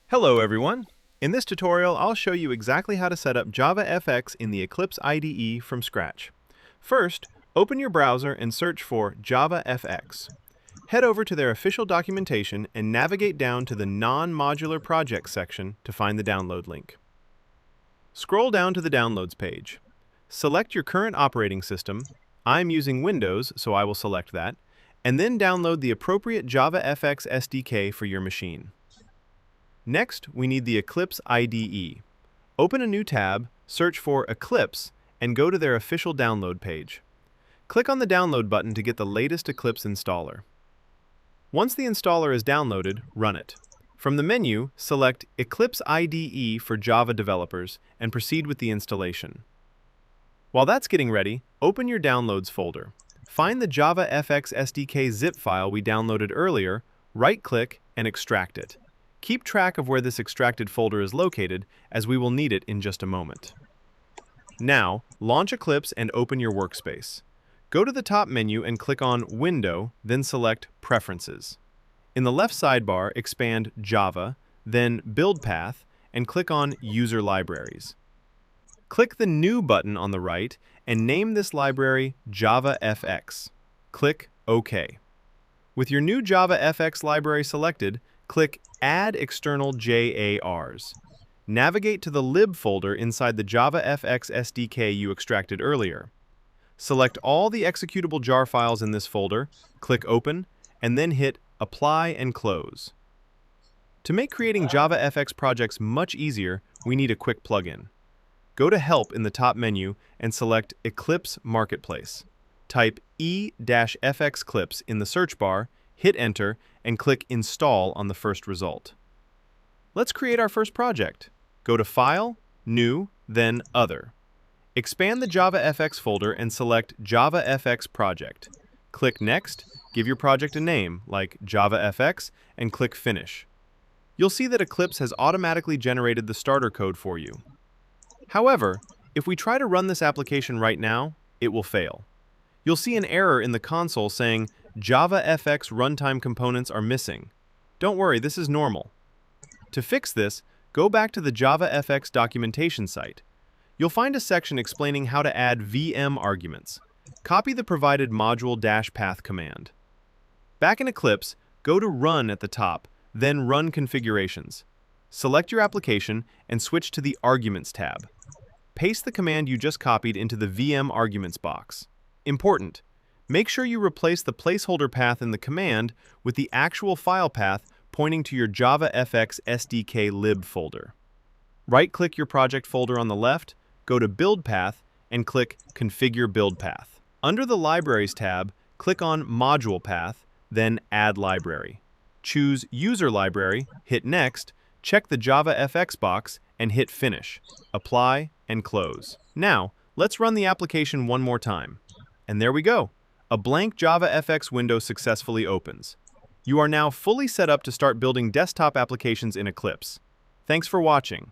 Hello everyone! In this tutorial, I'll show you exactly how to set up JavaFX in the Eclipse IDE from scratch. First, open your browser and search for JavaFX. Head over to their official documentation and navigate down to the Non-Modular Projects section to find the download link. Scroll down to the Downloads page. Select your current operating system. I'm using Windows, so I will select that, and then download the appropriate JavaFX SDK for your machine. Next, we need the Eclipse IDE. Open a new tab, search for Eclipse, and go to their official download page. Click on the download button to get the latest Eclipse installer. Once the installer is downloaded, run it. From the menu, select Eclipse IDE for Java developers and proceed with the installation. While that's getting ready, open your Downloads folder. Find the JavaFX SDK zip file we downloaded earlier, right-click, and extract it. Keep track of where this extracted folder is located, as we will need it in just a moment. Now, launch Eclipse and open your workspace. Go to the top menu and click on Window, then select Preferences. In the left sidebar, expand Java, then Build Path, and click on User Libraries. Click the New button on the right and name this library JavaFX. Click OK. With your new JavaFX library selected, click Add External JARs. Navigate to the lib folder inside the JavaFX SDK you extracted earlier. Select all the executable jar files in this folder, click Open, and then hit Apply and Close. To make creating JavaFX projects much easier, we need a quick plugin. Go to Help in the top menu and select Eclipse Marketplace. Type E-FX Clipse in the search bar, hit Enter, and click Install on the first result. Let's create our first project. Go to File, New, then Other. Expand the JavaFX folder and select JavaFX Project. Click Next, give your project a name, like JavaFX, and click Finish. You'll see that Eclipse has automatically generated the starter code for you. However, if we try to run this application right now, it will fail. You'll see an error in the console saying JavaFX runtime components are missing. Don't worry, this is normal. To fix this, go back to the JavaFX documentation site. You'll find a section explaining how to add VM arguments. Copy the provided module-path command. Back in Eclipse, go to Run at the top, then Run Configurations. Select your application and switch to the Arguments tab. Paste the command you just copied into the VM arguments box. Important: make sure you replace the placeholder path in the command with the actual file path pointing to your JavaFX SDK lib folder. Right-click your project folder on the left, go to Build Path, and click Configure Build Path. Under the Libraries tab, click on Module Path, then Add Library. Choose User Library, hit Next, check the JavaFX box, and hit Finish. Apply and Close. Now, let's run the application one more time. And there we go. A blank JavaFX window successfully opens. You are now fully set up to start building desktop applications in Eclipse. Thanks for watching.